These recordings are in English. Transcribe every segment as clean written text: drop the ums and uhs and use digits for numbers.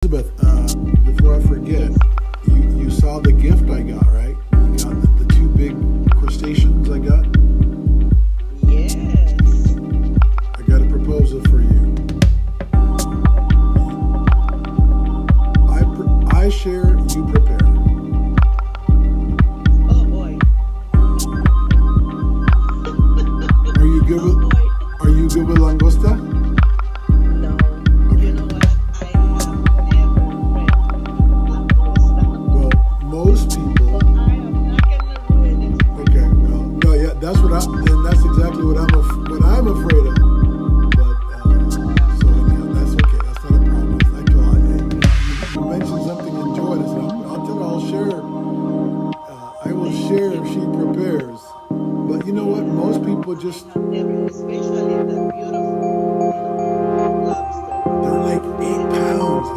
Elizabeth, before I forget, you saw the gift I got, right? You got the two big crustaceans I got? Yes. I got a proposal for you. I share, you prepare. Oh boy. Are you good Oh with, boy. are you good with langosta? No. You know what? I have never read langosta. Well, most people. But I am not gonna ruin it for Okay, you. well, no, yeah, that's exactly what I'm afraid of. But so yeah, that's okay. That's not a problem. It's like, you mentioned something enjoyed. I said, I'll share. I will share if she prepares. But you know what? Most people just I have never, especially the beautiful, lobster. they're like 8 pounds.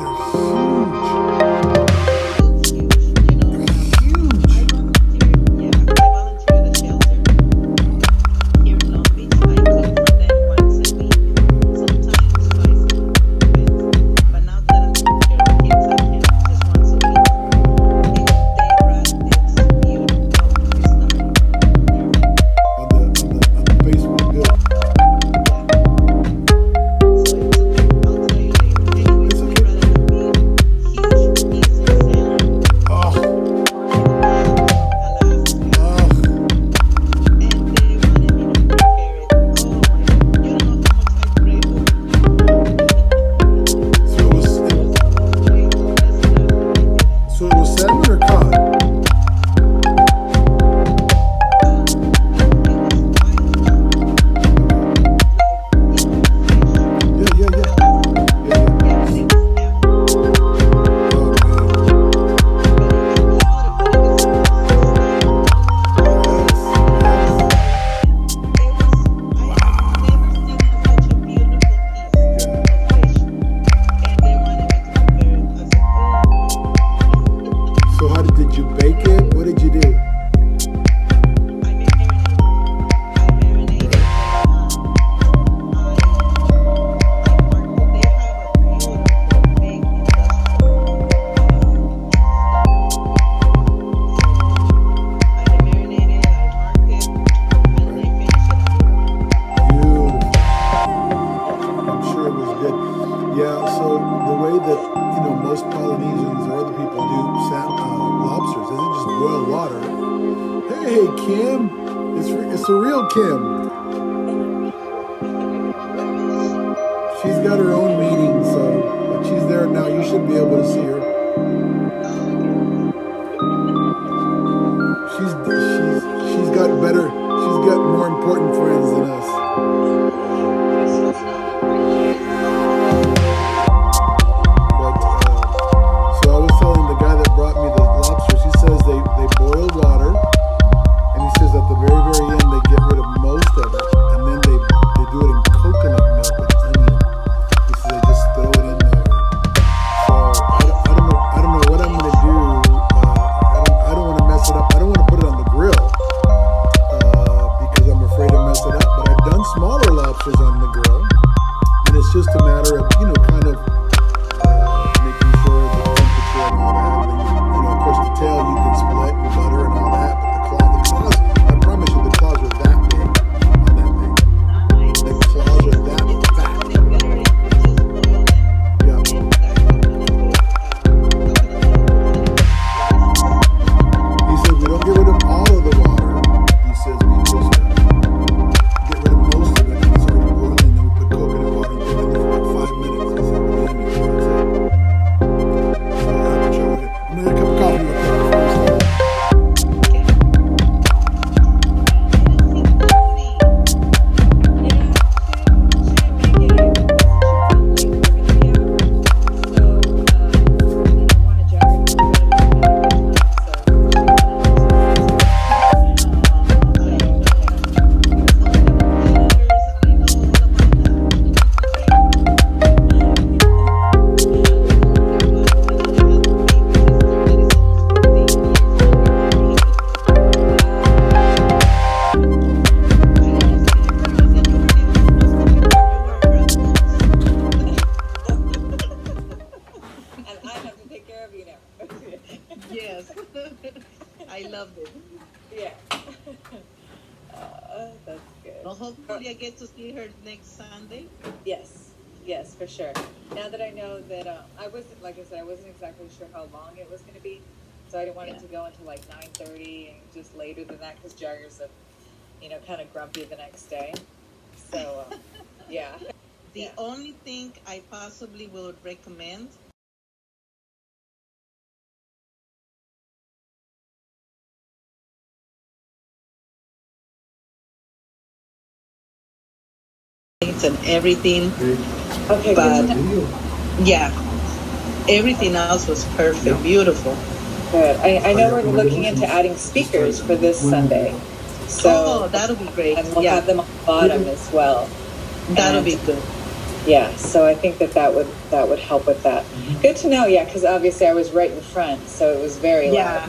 It's huge. They're huge. I volunteer. Yeah, I volunteer at a shelter here in Long Beach. I cook for them once a week, sometimes twice a week. But now that I'm taking care of kids, I can just once a week. And they brought this beautiful. It's not there. On the Facebook good. So I'll tell you later. Anyway, It's so they okay. brought in a big, huge piece of salmon Oh, from Alaska. oh. And they wanted me to prepare it. Oh my God. You don't know how much I prayed over So it was so it was salmon or cod? Yeah, yeah, yeah. Yeah, yeah. Oh, so did you bake it? What did you do? Beautiful. I'm sure it was good. Yeah, so the way that, most Polynesians or other people do lobsters is they just boil water. Hey, Kim. It's a real Kim. She's got her own meeting, but she's there now. You should be able to see her. She's got better. She's got more important friends than us. But so I was telling the guy that brought me the lobsters. He says they boil water, and he says at the very end they get rid of most of it, and then they do it in coconut milk with onion. He says they just throw it in there. So Yes. I loved it. Yeah. That's good. Well, hopefully I get to see her next Sunday. Yes, yes, for sure. Now that I know that, I wasn't, like I said, I wasn't exactly sure how long it was going to be, so I didn't want it Yeah. to go until like 9:30 and just later than that because Jagger's, kind of grumpy the next day. So, yeah. The Yeah. only thing I possibly will recommend and everything, Okay, but good to know. yeah, everything else was perfect, beautiful. Good. I know we're looking into adding speakers for this Sunday. Oh, So, that'll be great. and we'll Yeah, have them on the bottom as well. that'll And be good. yeah, so I think that would help with that. Good to know, yeah, because obviously I was right in front, so it was very Yeah,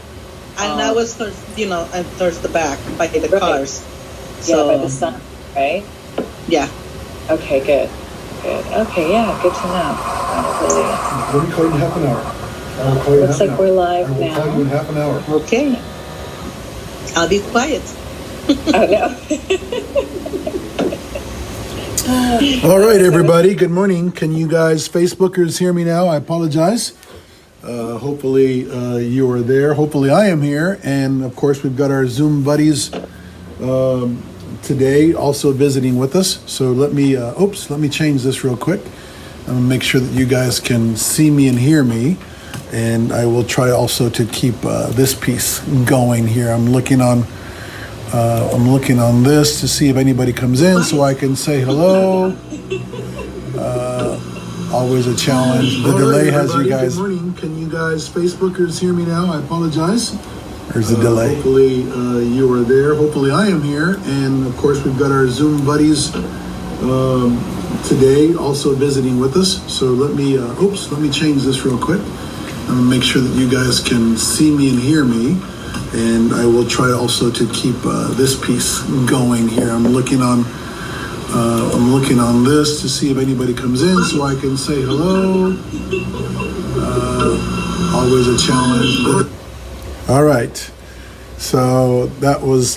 loud. and I was towards, and towards the back by the Right. cars. Yeah, by So the sun, right? yeah, Okay, good. Good. Okay, yeah, good to know. Probably. Let me call you in half an hour. I will call you in Looks half an like hour. we're live I will call you in now. half an hour. okay. I'll be quiet. Oh no. All right, everybody. Good morning. Can you guys, Facebookers, hear me now? I apologize. Hopefully you are there. Hopefully I am here. And of course, we've got our Zoom buddies today also visiting with us. So let me change this real quick. I'm gonna make sure that you guys can see me and hear me. And I will try also to keep this piece going here. I'm looking on this to see if anybody comes in so I can say hello. Always a challenge. The delay has you guys. Good morning. Can you guys, Facebookers, hear me now? I apologize. There's a delay. Hopefully you are there. Hopefully I am here. And of course, we've got our Zoom buddies today also visiting with us. So let me change this real quick. I'm gonna make sure that you guys can see me and hear me. And I will try also to keep this piece going here. I'm looking on this to see if anybody comes in so I can say hello. Always a challenge. All right. So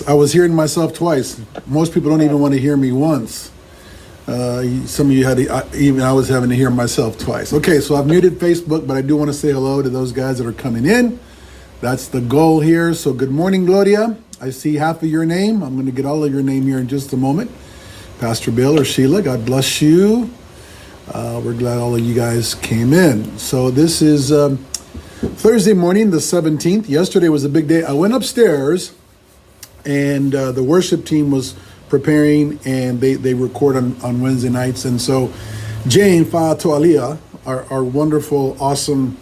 I was hearing myself twice. Most people don't even want to hear me once. Some of you I was having to hear myself twice. Okay, so I've muted Facebook, but I do want to say hello to those guys that are coming in. That's the goal here. So good morning, Gloria. I see half of your name. I'm going to get all of your name here in just a moment. Pastor Bill or Sheila, God bless you. We're glad all of you guys came in. So this is Thursday morning, the 17th. Yesterday was a big day. I went upstairs and the worship team was preparing and they record on Wednesday nights. And so Jane Fa'atoalia, our wonderful, awesome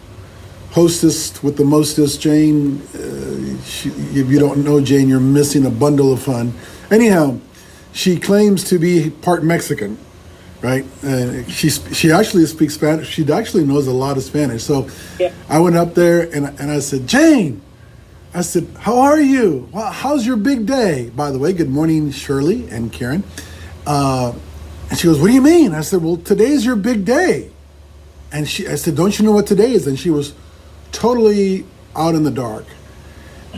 hostess with the mostest, Jane, if you don't know Jane, you're missing a bundle of fun. Anyhow, she claims to be part Mexican, right? She actually speaks Spanish. She actually knows a lot of Spanish. So yeah. I went up there and I said, Jane, I said, how are you? Well, how's your big day? By the way, good morning, Shirley and Karen. And she goes, what do you mean? I said, well, today's your big day. And I said, don't you know what today is? And she was totally out in the dark.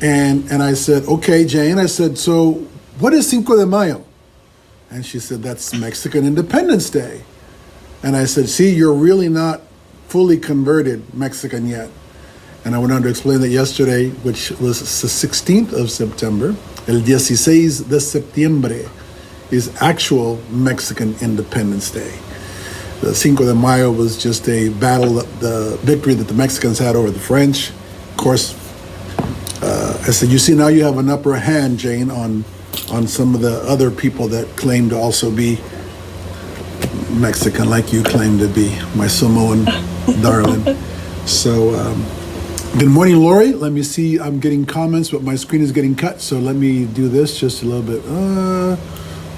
And I said, okay, Jane. I said, so what is Cinco de Mayo? And she said, that's Mexican Independence Day. And I said, see, you're really not fully converted Mexican yet. And I went on to explain that yesterday, which was the 16th of September, el 16 de septiembre, is actual Mexican Independence Day. The Cinco de Mayo was just a battle, the victory that the Mexicans had over the French. Of course, I said, you see, now you have an upper hand, Jane, on some of the other people that claim to also be Mexican, like you claim to be, my Samoan darling. So, good morning, Lori. Let me see. I'm getting comments, but my screen is getting cut. So let me do this just a little bit.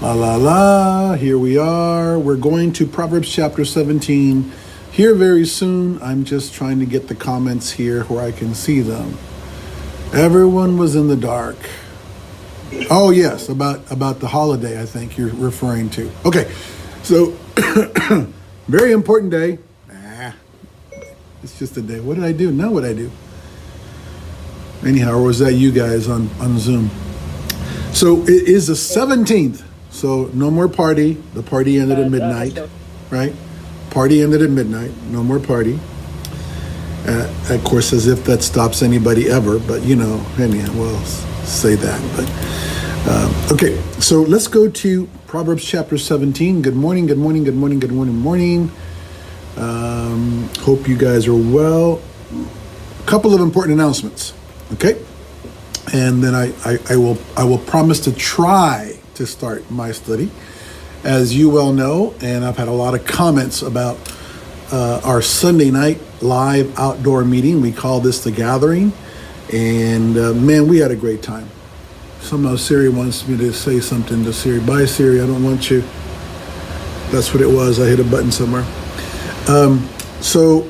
La la la. Here we are. We're going to Proverbs chapter 17 here very soon. I'm just trying to get the comments here where I can see them. Everyone was in the dark. Oh yes, about the holiday. I think you're referring to. Okay, so very important day. It's just a day. What did I do? Know what I do. Anyhow, or was that you guys on Zoom? So it is the 17th. So no more party. The party ended at midnight, right? Party ended at midnight. No more party. Of course, as if that stops anybody ever. But anyhow, we'll say that. But okay. So let's go to Proverbs chapter 17. Good morning. Good morning. Good morning. Good morning. Morning. Hope you guys are well. A couple of important announcements. Okay. And then I will promise to try to start my study, as you well know, and I've had a lot of comments about our Sunday night live outdoor meeting. We call this The Gathering, and man, we had a great time. Somehow Siri wants me to say something to Siri. Bye, Siri, I don't want you. That's what it was. I hit a button somewhere. So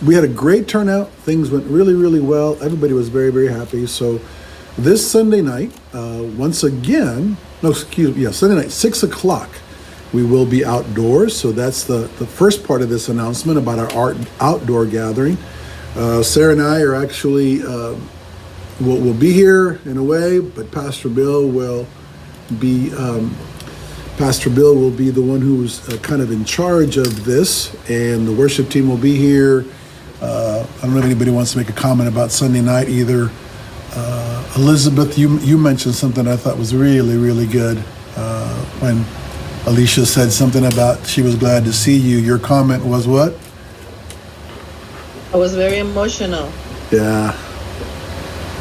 we had a great turnout. Things went really, really well. Everybody was very, very happy. So this Sunday night, Sunday night, 6 o'clock, we will be outdoors. So that's the first part of this announcement about our outdoor gathering. Sarah and I are actually, we'll be here in a way, but Pastor Bill will be the one who's kind of in charge of this, and the worship team will be here. I don't know if anybody wants to make a comment about Sunday night either. Elizabeth, you mentioned something I thought was really, really good when Alicia said something about she was glad to see you. Your comment was what? I was very emotional. Yeah.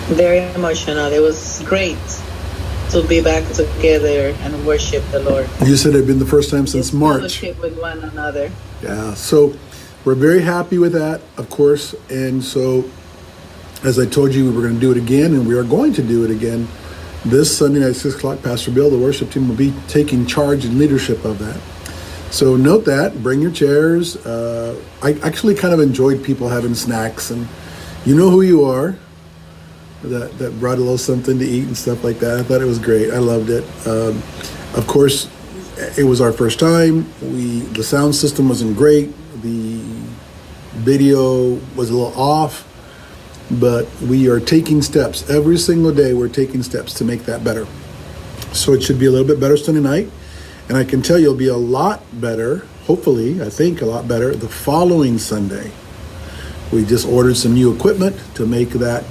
Very emotional. It was great to be back together and worship the Lord. You said it had been the first time since March. Fellowship with one another. Yeah. So we're very happy with that, of course. And so, as I told you, we were going to do it again, and we are going to do it again this Sunday night, 6 o'clock. Pastor Bill, the worship team, will be taking charge and leadership of that. So note that. Bring your chairs. I actually kind of enjoyed people having snacks, and you know who you are. That brought a little something to eat and stuff like that. I thought it was great. I loved it. Of course, it was our first time. The sound system wasn't great. The video was a little off. But we are taking steps. Every single day we're taking steps to make that better. So it should be a little bit better Sunday night. And I can tell you it'll be a lot better, hopefully, I think a lot better, the following Sunday. We just ordered some new equipment to make that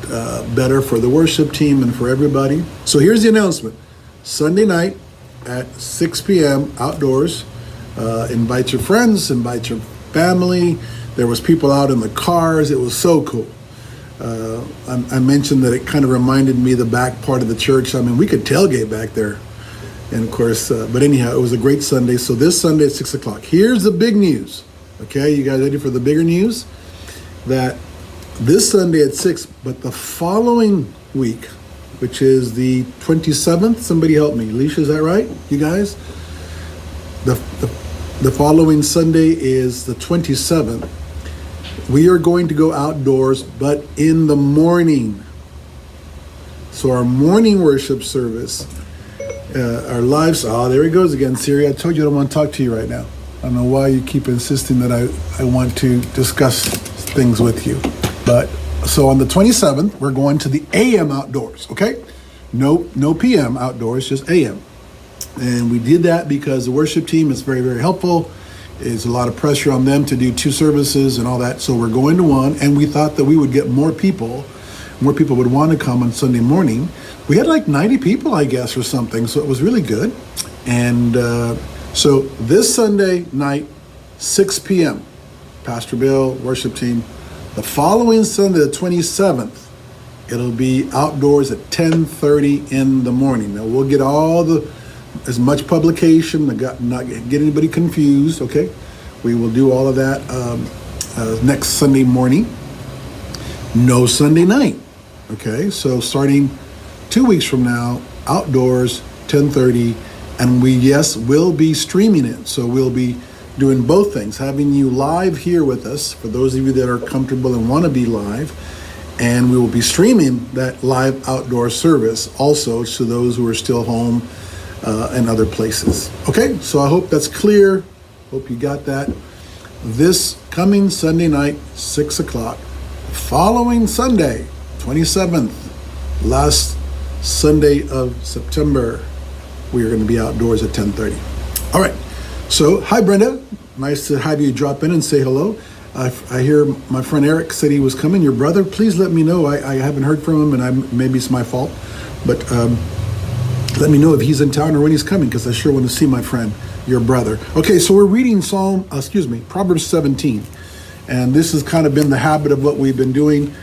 better for the worship team and for everybody. So here's the announcement. Sunday night at 6 p.m. outdoors. Invite your friends, invite your family. There was people out in the cars. It was so cool. I mentioned that it kind of reminded me of the back part of the church. I mean, we could tailgate back there. And of course, but anyhow, it was a great Sunday. So this Sunday at 6 o'clock. Here's the big news. Okay, you guys ready for the bigger news? That this Sunday at 6, but the following week, which is the 27th, somebody help me. Alicia, is that right? You guys? The following Sunday is the 27th. We are going to go outdoors, but in the morning. So our morning worship service, our lives. Oh, there he goes again, Siri. I told you I don't want to talk to you right now. I don't know why you keep insisting that I want to discuss things with you. But so on the 27th, we're going to the AM outdoors, okay? No PM outdoors, just AM. And we did that because the worship team is very, very helpful. It's a lot of pressure on them to do 2 services and all that. So we're going to one, and we thought that we would get more people would want to come on Sunday morning. We had like 90 people, I guess, or something. So it was really good. And so this Sunday night, 6 p.m., Pastor Bill, worship team. The following Sunday, the 27th, it'll be outdoors at 10:30 in the morning. Now we'll get as much publication, not get anybody confused, okay? We will do all of that next Sunday morning. No Sunday night, okay? So starting 2 weeks from now, outdoors, 10:30, and we'll be streaming it. So we'll be doing both things, having you live here with us, for those of you that are comfortable and want to be live, and we will be streaming that live outdoor service also to those who are still home and other places. Okay, so I hope that's clear. Hope you got that. This coming Sunday night, 6 o'clock. Following Sunday, 27th, last Sunday of September. We are going to be outdoors at 10:30. All right. So, hi, Brenda. Nice to have you drop in and say hello. I hear my friend Eric said he was coming. Your brother, please let me know. I haven't heard from him, and maybe it's my fault. But let me know if he's in town or when he's coming, because I sure want to see my friend, your brother. Okay, so we're reading Proverbs 17. And this has kind of been the habit of what we've been doing.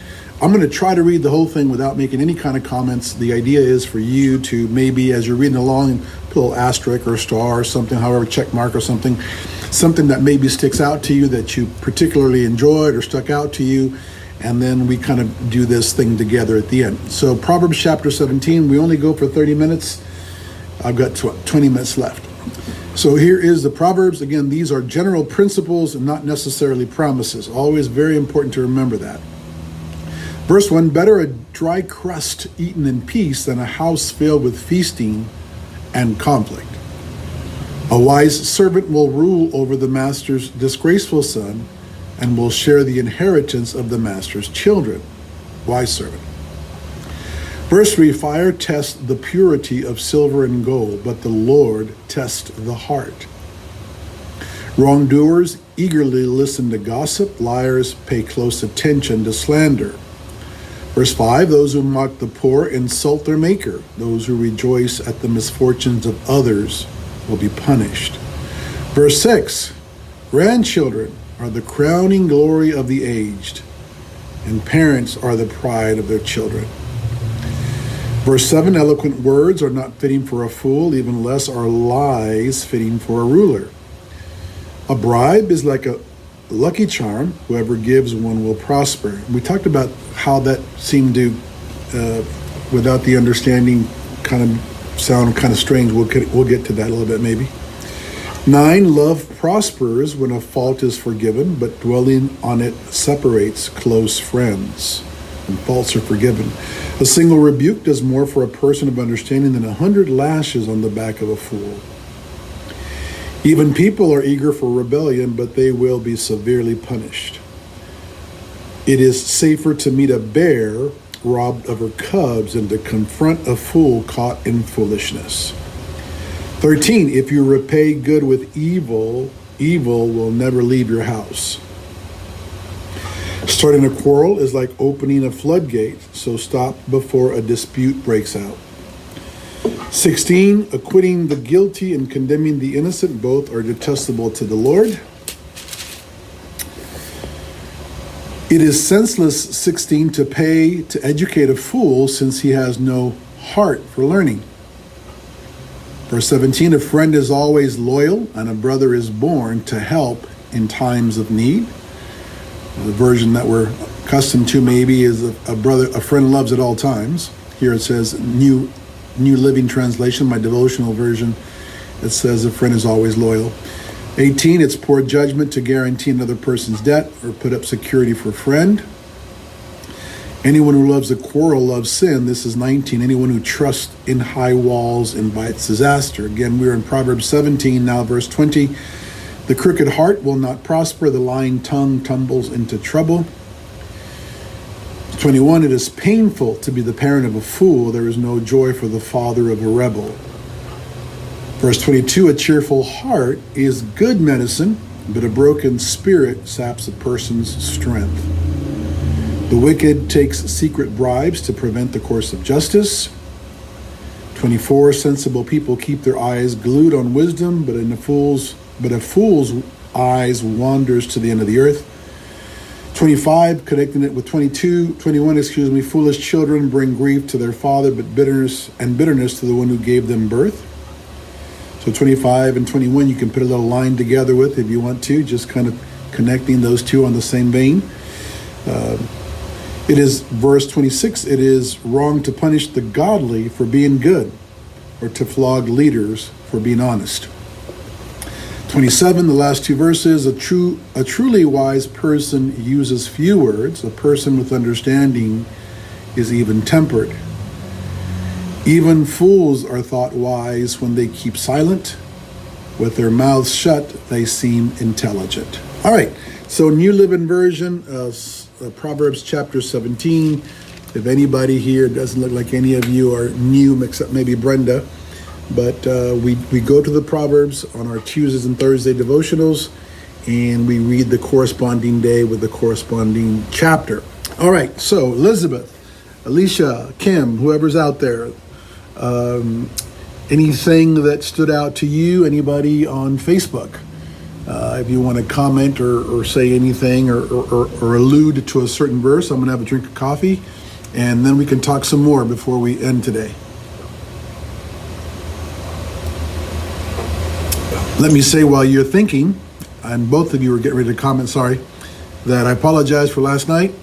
I'm going to try to read the whole thing without making any kind of comments. The idea is for you to maybe, as you're reading along, put a little asterisk or a star or something, however, check mark or something that maybe sticks out to you that you particularly enjoyed or stuck out to you. And then we kind of do this thing together at the end. So Proverbs chapter 17, we only go for 30 minutes. I've got 20 minutes left. So here is the Proverbs. Again, these are general principles and not necessarily promises. Always very important to remember that. Verse 1, better a dry crust eaten in peace than a house filled with feasting and conflict. A wise servant will rule over the master's disgraceful son and will share the inheritance of the master's children. Wise servant. Verse 3, fire tests the purity of silver and gold, but the Lord tests the heart. Wrongdoers eagerly listen to gossip. Liars pay close attention to slander. Verse 5, those who mock the poor insult their maker. Those who rejoice at the misfortunes of others will be punished. Verse 6, grandchildren are the crowning glory of the aged, and parents are the pride of their children. Verse 7, eloquent words are not fitting for a fool, even less are lies fitting for a ruler. A bribe is like a lucky charm. Whoever gives one will prosper. We talked about how that seemed to, without the understanding, kind of sound kind of strange. We'll get to that a little bit maybe. 9, love prospers when a fault is forgiven, but dwelling on it separates close friends. And faults are forgiven. A single rebuke does more for a person of understanding than 100 lashes on the back of a fool. Even people are eager for rebellion, but they will be severely punished. It is safer to meet a bear robbed of her cubs than to confront a fool caught in foolishness. 13, if you repay good with evil, evil will never leave your house. Starting a quarrel is like opening a floodgate, so stop before a dispute breaks out. 16, acquitting the guilty and condemning the innocent, both are detestable to the Lord. It is senseless, 16, to educate a fool, since he has no heart for learning. Verse 17, a friend is always loyal, and a brother is born to help in times of need. The version that we're accustomed to maybe is a friend loves at all times. Here it says New Living Translation, my devotional version. It says a friend is always loyal. 18, it's poor judgment to guarantee another person's debt or put up security for a friend. Anyone who loves a quarrel loves sin. This is 19. Anyone who trusts in high walls invites disaster. Again, we're in Proverbs 17, now verse 20. The crooked heart will not prosper. The lying tongue tumbles into trouble. 21, it is painful to be the parent of a fool. There is no joy for the father of a rebel. Verse 22, a cheerful heart is good medicine, but a broken spirit saps a person's strength. The wicked takes secret bribes to prevent the course of justice. 24, sensible people keep their eyes glued on wisdom, but a fool's eyes wanders to the end of the earth. 25, connecting it with 21, foolish children bring grief to their father, but bitterness to the one who gave them birth. So 25 and 21, you can put a little line together with if you want to, just kind of connecting those two on the same vein. It is verse 26, it is wrong to punish the godly for being good, or to flog leaders for being honest. 27, the last two verses, a truly wise person uses few words. A person with understanding is even-tempered. Even fools are thought wise when they keep silent. With their mouths shut, they seem intelligent. All right, so New Living Version of Proverbs chapter 17. If anybody here, it doesn't look like any of you are new, except maybe Brenda. But we go to the Proverbs on our Tuesdays and Thursday devotionals, and we read the corresponding day with the corresponding chapter. All right, so Elizabeth, Alicia, Kim, whoever's out there, anything that stood out to you, anybody on Facebook? If you want to comment or say anything or allude to a certain verse, I'm going to have a drink of coffee, and then we can talk some more before we end today. Let me say while you're thinking, and both of you are getting ready to comment, sorry, that I apologize for last night.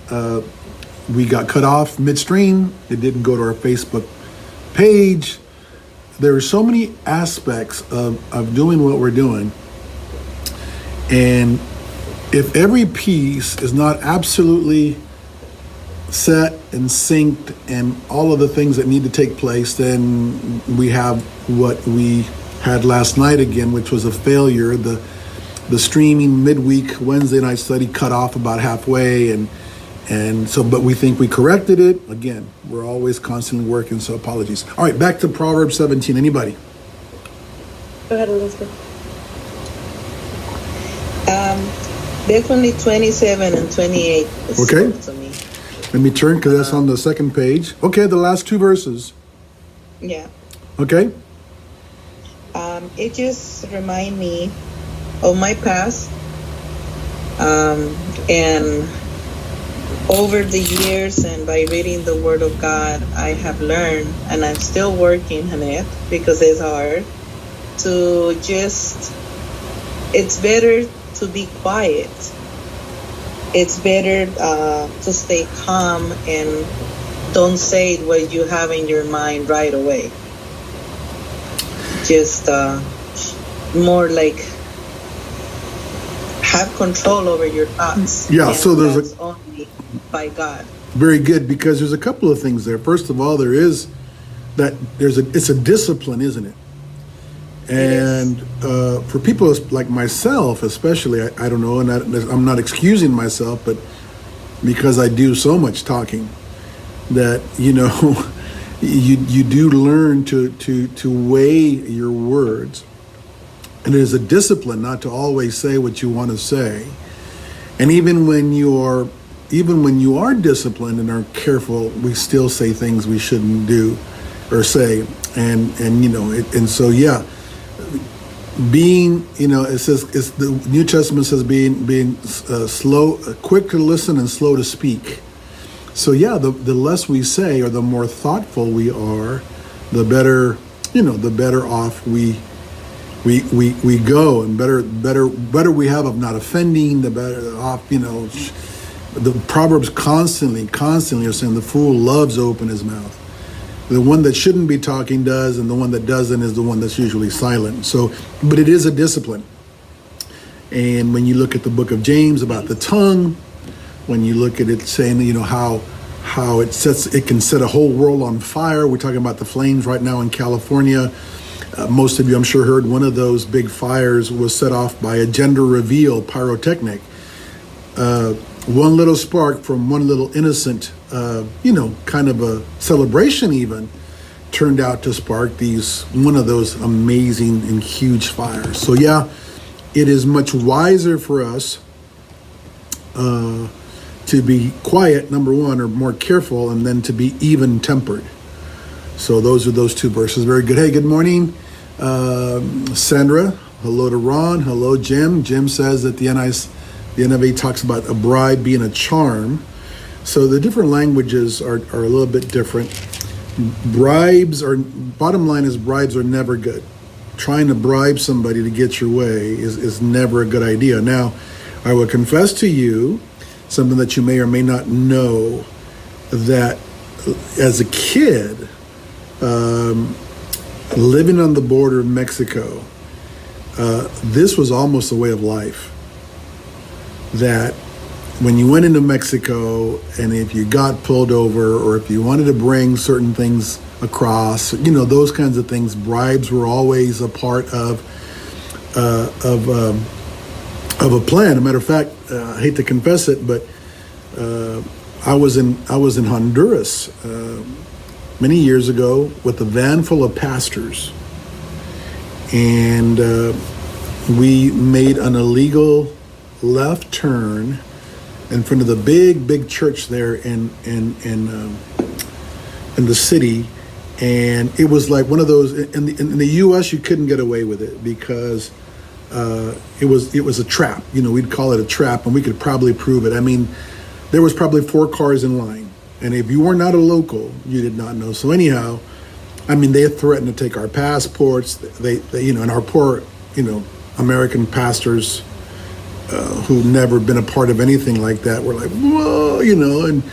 We got cut off midstream. It didn't go to our Facebook page. There are so many aspects of doing what we're doing. And if every piece is not absolutely set and synced and all of the things that need to take place, then we have what we had last night again, which was a failure. The streaming midweek Wednesday night study cut off about halfway, and so, but we think we corrected it. Again, we're always constantly working, so apologies. All right, back to Proverbs 17. Anybody? Go ahead, Elizabeth. Definitely 27 and 28 Okay. spoke to me. Let me turn, because that's on the second page. Okay, the last two verses. Yeah. Okay. It just remind me of my past. And over the years and by reading the Word of God, I have learned, and I'm still working on it because it's hard, to just, it's better to be quiet. It's better to stay calm and don't say what you have in your mind right away. Just more like have control over your thoughts. Yeah, and so there's that's only by God. Very good, because there's a couple of things there. First of all, it's a discipline, isn't it? And for people like myself, especially, I don't know, and I'm not excusing myself, but because I do so much talking, that you do learn to weigh your words, and it is a discipline not to always say what you want to say, and even when you are disciplined and are careful, we still say things we shouldn't do or say, and so yeah. Being, it says, it's the New Testament says being slow, quick to listen and slow to speak. So yeah, the less we say or the more thoughtful we are, the better, the better off we go, and better we have of not offending. The better off, the Proverbs constantly are saying the fool loves to open his mouth. The one that shouldn't be talking does, and the one that doesn't is the one that's usually silent. So, but it is a discipline. And when you look at the book of James about the tongue, when you look at it saying, how it can set a whole world on fire. We're talking about the flames right now in California. Most of you, I'm sure, heard one of those big fires was set off by a gender reveal pyrotechnic. One little spark from one little innocent, kind of a celebration even, turned out to spark one of those amazing and huge fires. So yeah, it is much wiser for us to be quiet, number one, or more careful, and then to be even tempered. So those are those two verses. Very good. Hey, good morning, Sandra. Hello to Ron. Hello, Jim. Jim says that the NIV talks about a bribe being a charm. So the different languages are a little bit different. Bottom line is bribes are never good. Trying to bribe somebody to get your way is never a good idea. Now, I will confess to you something that you may or may not know, that as a kid, living on the border of Mexico, this was almost a way of life. That when you went into Mexico, and if you got pulled over, or if you wanted to bring certain things across, those kinds of things, bribes were always a part of a plan. As a matter of fact, I hate to confess it, but I was in Honduras many years ago with a van full of pastors, and we made an illegal left turn in front of the big church there in the city, and it was like one of those in the U.S. you couldn't get away with it because it was a trap. We'd call it a trap, and we could probably prove it. I mean, there was probably 4 cars in line, and if you were not a local, you did not know. So anyhow, I mean, they threatened to take our passports. They and our poor American pastors who've never been a part of anything like that were like, whoa, and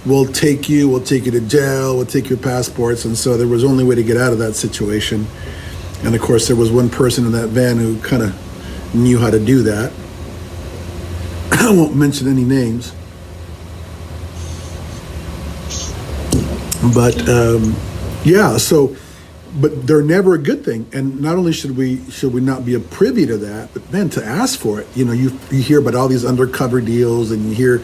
we'll take you to jail, we'll take your passports. And so there was only way to get out of that situation. And of course, there was one person in that van who kind of knew how to do that. I won't mention any names. But but they're never a good thing. And not only should we not be a privy to that, but then to ask for it. You hear about all these undercover deals, and you hear,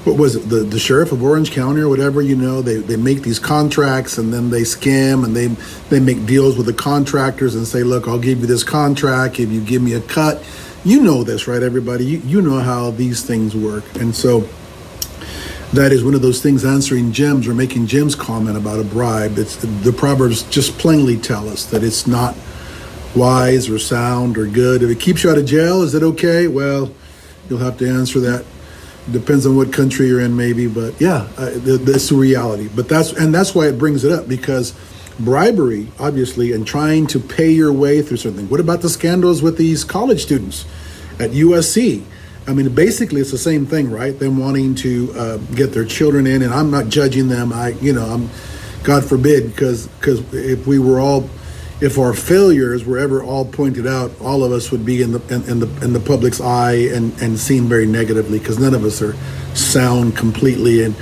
what was it, the sheriff of Orange County or whatever, they make these contracts, and then they skim, and they make deals with the contractors and say, look, I'll give you this contract if you give me a cut. You know this, right, everybody? You know how these things work. And so that is one of those things, answering Jim's or making Jim's comment about a bribe. It's the Proverbs just plainly tell us that it's not wise or sound or good. If it keeps you out of jail, is it okay? Well, you'll have to answer that. Depends on what country you're in, maybe. But yeah, that's the reality. But that's why it brings it up, because bribery, obviously, and trying to pay your way through something. What about the scandals with these college students at USC? I mean, basically, it's the same thing, right? Them wanting to get their children in, and I'm not judging them. I'm, God forbid, because if our failures were ever all pointed out, all of us would be in the public's eye and seen very negatively, because none of us are sound completely in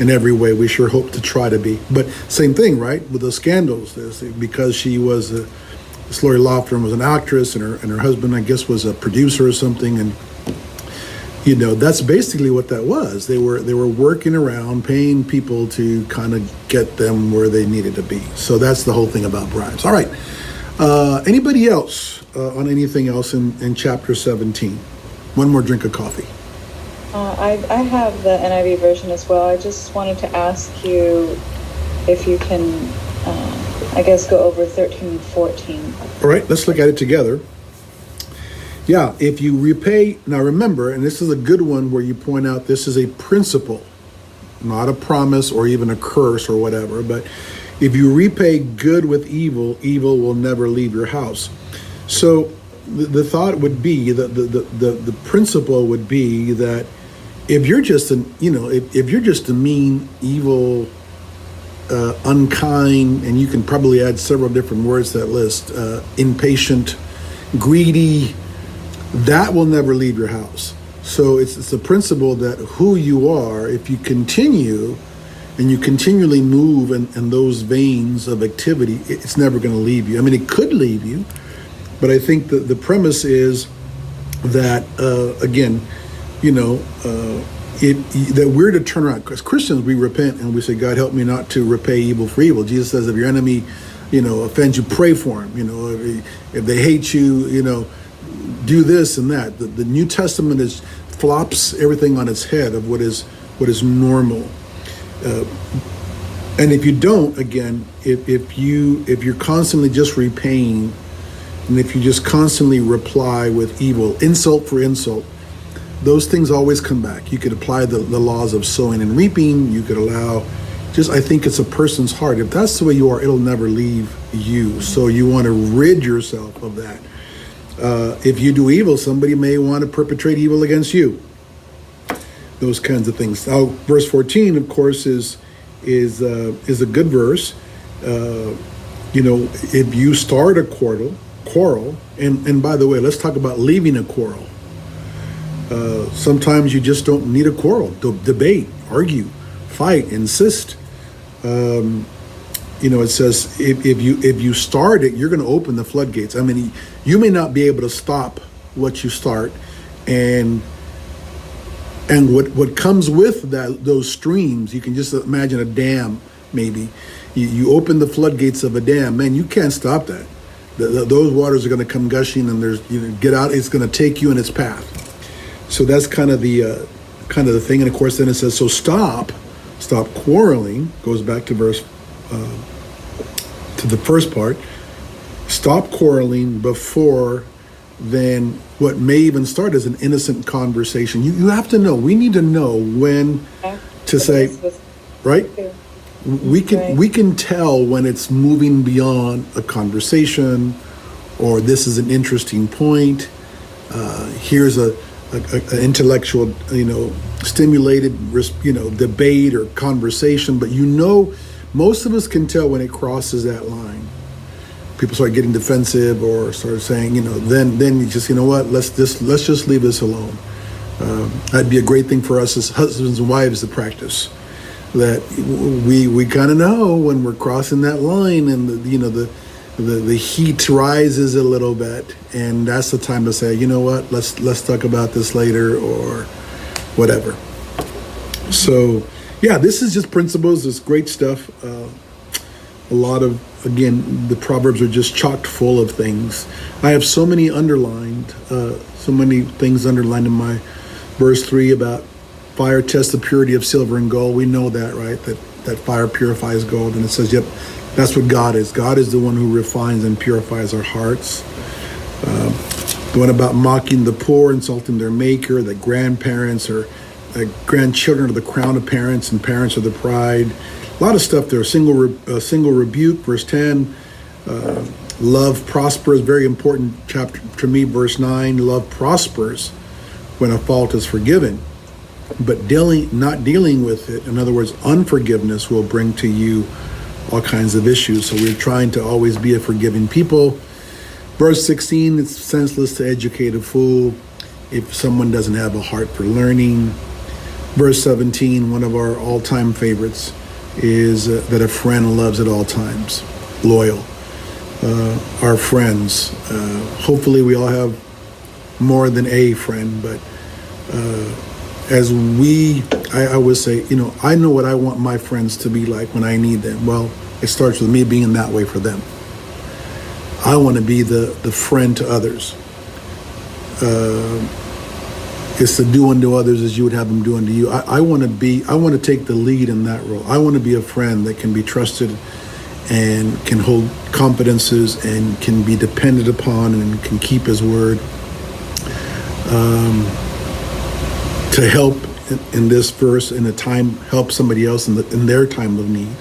every way. We sure hope to try to be. But same thing, right? With the scandals, because she was this Lori Loughlin was an actress, and her husband, I guess, was a producer or something, and that's basically what that was. They were working around, paying people to kind of get them where they needed to be. So that's the whole thing about bribes. All right. Anybody else on anything else in chapter 17? One more drink of coffee. I have the NIV version as well. I just wanted to ask you if you can, go over 13 and 14. All right. Let's look at it together. Yeah, if you repay, now remember, and this is a good one where you point out this is a principle, not a promise or even a curse or whatever, but if you repay good with evil, evil will never leave your house. So the thought would be, the principle would be that if you're just if you're just a mean, evil, unkind, and you can probably add several different words to that list, impatient, greedy, that will never leave your house. So it's the principle that who you are, if you continue and you continually move in those veins of activity, it's never going to leave you. I mean, it could leave you, but I think the premise is that, again, that we're to turn around. As Christians, we repent and we say, God, help me not to repay evil for evil. Jesus says, if your enemy, offends you, pray for him. If they hate you, do this and that. The New Testament flops everything on its head of what is normal. And if you don't, again, if you're constantly just repaying, and if you just constantly reply with evil, insult for insult, those things always come back. You could apply the laws of sowing and reaping. You could allow, I think it's a person's heart. If that's the way you are, it'll never leave you. So you want to rid yourself of that. If you do evil, somebody may want to perpetrate evil against you. Those kinds of things. Now, verse 14, of course, is a good verse. If you start a quarrel, and by the way, let's talk about leaving a quarrel. Sometimes you just don't need a quarrel. Debate, argue, fight, insist. It says if you start it, you're going to open the floodgates. I mean, you may not be able to stop what you start, and And what comes with those streams, you can just imagine a dam. Maybe you open the floodgates of a dam, man, you can't stop that. Those waters are going to come gushing, and get out. It's going to take you in its path. So that's kind of the thing. And of course, then it says, so stop quarreling. Goes back to to the first part. Stop quarreling before then what may even start as an innocent conversation. You have to know. We need to know when to say, right? We can tell when it's moving beyond a conversation, or this is an interesting point. Here's an intellectual, stimulated, debate or conversation. But most of us can tell when it crosses that line. People start getting defensive or start saying, then you just, let's just leave this alone. That'd be a great thing for us as husbands and wives to practice. That we kind of know when we're crossing that line, and the heat rises a little bit, and that's the time to say, let's talk about this later or whatever. So yeah, this is just principles. It's great stuff. A lot of, again, the Proverbs are just chock full of things. I have so many things underlined in my verse 3 about fire tests the purity of silver and gold. We know that, right? That fire purifies gold. And it says, yep, that's what God is. God is the one who refines and purifies our hearts. The one about mocking the poor, insulting their maker, that grandparents or grandchildren are the crown of parents, and parents are the pride. A lot of stuff there. Single rebuke, verse 10. Love prospers, very important chapter to me, verse 9. Love prospers when a fault is forgiven. But not dealing with it, in other words, unforgiveness will bring to you all kinds of issues. So we're trying to always be a forgiving people. Verse 16, it's senseless to educate a fool if someone doesn't have a heart for learning. Verse 17, one of our all-time favorites, is that a friend loves at all times, loyal. Our friends, hopefully we all have more than a friend, but I always say, I know what I want my friends to be like when I need them. Well, it starts with me being that way for them. I want to be the friend to others. It's to do unto others as you would have them do unto you. I want to take the lead in that role. I want to be a friend that can be trusted and can hold confidences and can be depended upon and can keep his word. To help in this verse in a time, help somebody else in their time of need.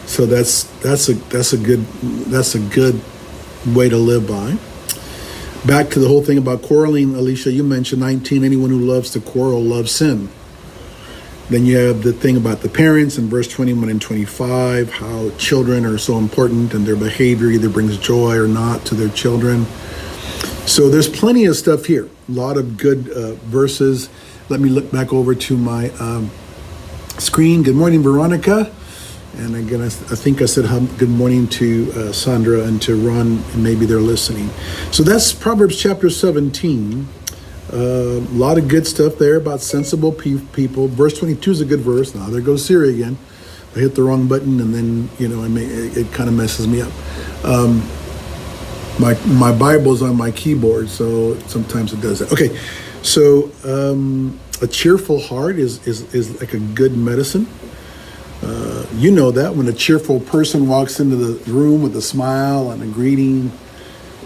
So that's a good way to live by. Back to the whole thing about quarreling, Alicia, you mentioned 19, anyone who loves to quarrel loves sin. Then you have the thing about the parents in verse 21 and 25, how children are so important and their behavior either brings joy or not to their children. So there's plenty of stuff here, a lot of good verses. Let me look back over to my screen. Good morning, Veronica. And again, I think I said good morning to Sandra and to Ron, and maybe they're listening. So that's Proverbs chapter 17. A lot of good stuff there about sensible people. Verse 22 is a good verse. Now, there goes Siri again. I hit the wrong button, and then, it kind of messes me up. My Bible's on my keyboard, so sometimes it does that. Okay, so a cheerful heart is like a good medicine. You know that when a cheerful person walks into the room with a smile and a greeting,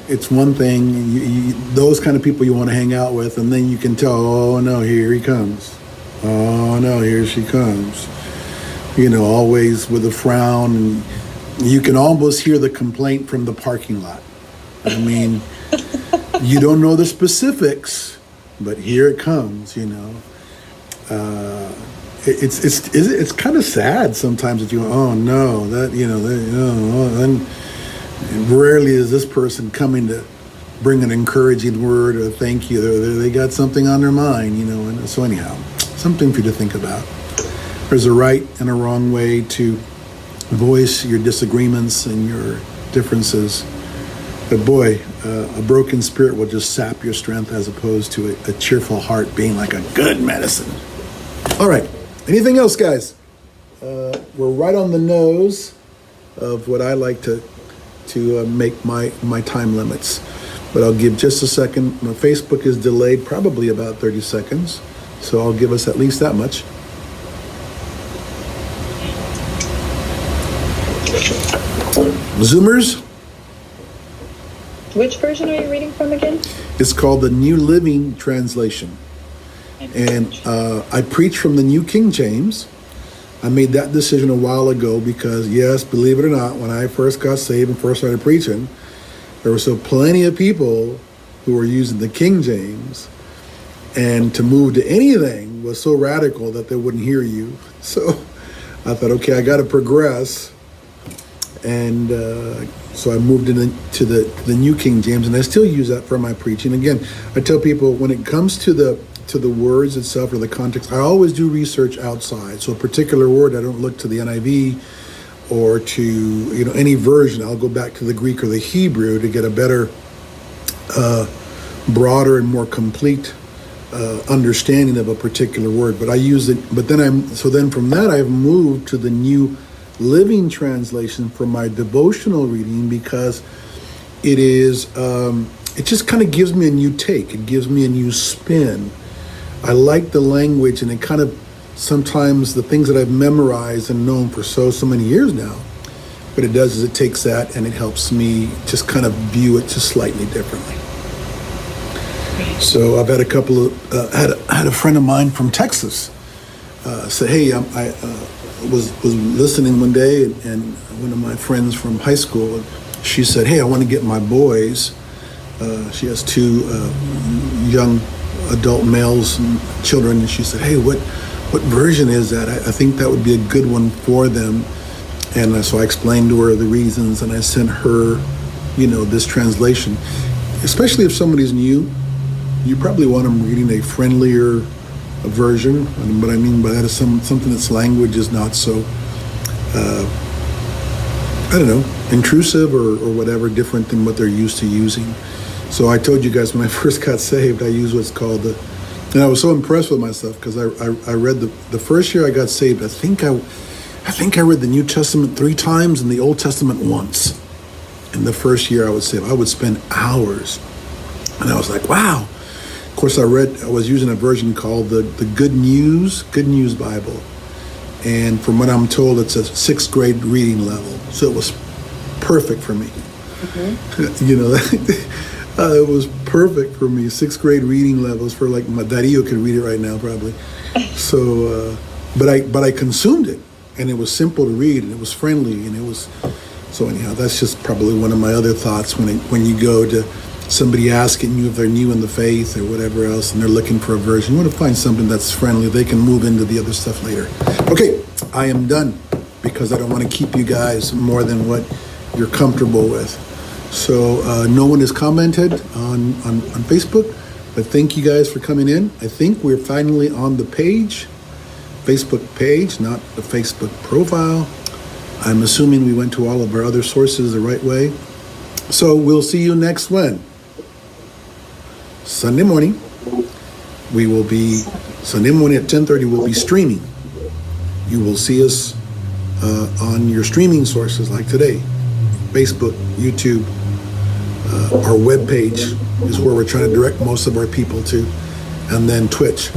it's one thing. Those kind of people you want to hang out with, and then you can tell, oh no, here he comes. Oh no, here she comes. Always with a frown, and you can almost hear the complaint from the parking lot. I mean, you don't know the specifics, but here it comes. It's kind of sad sometimes that you go, oh no, and rarely is this person coming to bring an encouraging word or thank you. They got something on their mind, and so anyhow, something for you to think about. There's a right and a wrong way to voice your disagreements and your differences. But boy, a broken spirit will just sap your strength as opposed to a cheerful heart being like a good medicine. All right. Anything else, guys? We're right on the nose of what I like to make my time limits. But I'll give just a second. My Facebook is delayed probably about 30 seconds. So I'll give us at least that much. Zoomers, Which version are you reading from again? it's called the New Living Translation. And I preach from the New King James. I made that decision a while ago because, yes, believe it or not, when I first got saved and first started preaching, there were so plenty of people who were using the King James. And to move to anything was so radical that they wouldn't hear you. So I thought, okay, I got to progress. And so I moved into the New King James, and I still use that for my preaching. Again, I tell people when it comes to the words itself or the context, I always do research outside. So a particular word, I don't look to the NIV or to any version. I'll go back to the Greek or the Hebrew to get a better, broader and more complete understanding of a particular word. But I use it. But then from that I've moved to the New Living Translation for my devotional reading because it is it just kind of gives me a new take. It gives me a new spin. I like the language, and it kind of sometimes the things that I've memorized and known for so many years now. What it does is it takes that and it helps me just kind of view it just slightly differently. So I've had a couple of had a friend of mine from Texas say, "Hey, I was listening one day, and one of my friends from high school, she said, 'Hey, I want to get my boys.' She has two young adult males and children, and she said, 'Hey, what version is that? I think that would be a good one for them.' And so I explained to her the reasons, and I sent her, this translation. Especially if somebody's new, you probably want them reading a friendlier version. And what I mean by that is something that's language is not so, intrusive or whatever, different than what they're used to using. So I told you guys when I first got saved, I used what's called and I was so impressed with myself because I read the first year I got saved, I think I read the New Testament 3 times and the Old Testament once. In the first year I was saved, I would spend hours. And I was like, wow. Of course, I was using a version called the Good News Bible. And from what I'm told, it's a 6th grade reading level. So it was perfect for me. Mm-hmm. It was perfect for me. 6th grade reading levels for like my Dario could read it right now probably. So, but I consumed it, and it was simple to read, and it was friendly, and it was. So anyhow, that's just probably one of my other thoughts when you go to somebody asking you if they're new in the faith or whatever else, and they're looking for a version. You want to find something that's friendly. They can move into the other stuff later. Okay, I am done because I don't want to keep you guys more than what you're comfortable with. So no one has commented on Facebook, but thank you guys for coming in. I think we're finally on the Facebook page, not the Facebook profile. I'm assuming we went to all of our other sources the right way. So we'll see you next when? Sunday morning. Sunday morning at 10:30, we'll be streaming. You will see us on your streaming sources like today. Facebook, YouTube, our webpage is where we're trying to direct most of our people to, and then Twitch.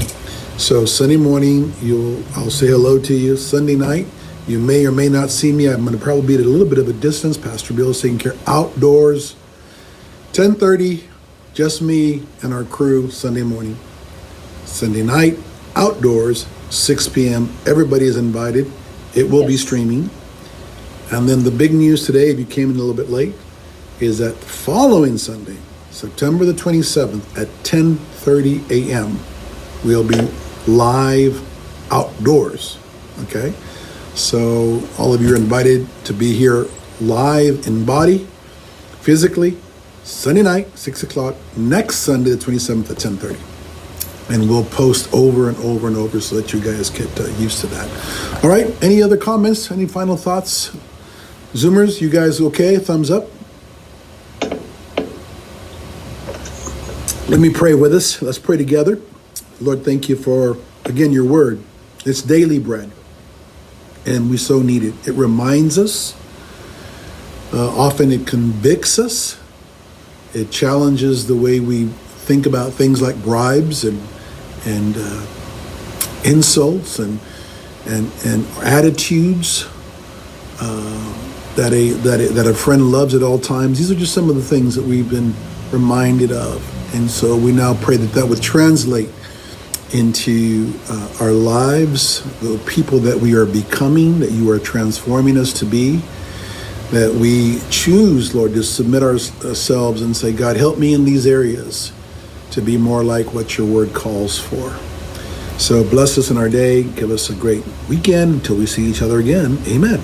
So Sunday morning, I'll say hello to you. Sunday night, you may or may not see me. I'm going to probably be at a little bit of a distance. Pastor Bill is taking care outdoors. 10:30, just me and our crew Sunday morning. Sunday night, outdoors, 6 p.m. Everybody is invited. It will be streaming. And then the big news today, if you came in a little bit late, is that the following Sunday, September the 27th at 10:30 a.m., we'll be live outdoors, okay? So all of you are invited to be here live in body, physically, Sunday night, 6 o'clock, next Sunday, the 27th at 10:30. And we'll post over and over and over so that you guys get used to that. All right, any other comments? Any final thoughts? Zoomers, you guys okay? Thumbs up? Let me pray with us. Let's pray together. Lord, thank you for, again, your word. It's daily bread, and we so need it. It reminds us. Often it convicts us. It challenges the way we think about things like bribes and insults and attitudes that a friend loves at all times. These are just some of the things that we've been reminded of, and so we now pray that would translate into our lives, the people that we are becoming, that you are transforming us to be. That we choose, Lord, to submit ourselves and say, God, help me in these areas to be more like what your word calls for. So bless us in our day. Give us a great weekend until we see each other again. Amen.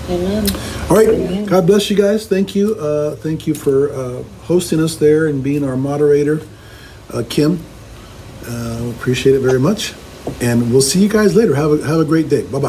Amen. All right. Amen. God bless you guys. Thank you. Thank you for hosting us there and being our moderator, Kim. Appreciate it very much. And we'll see you guys later. Have a great day. Bye-bye.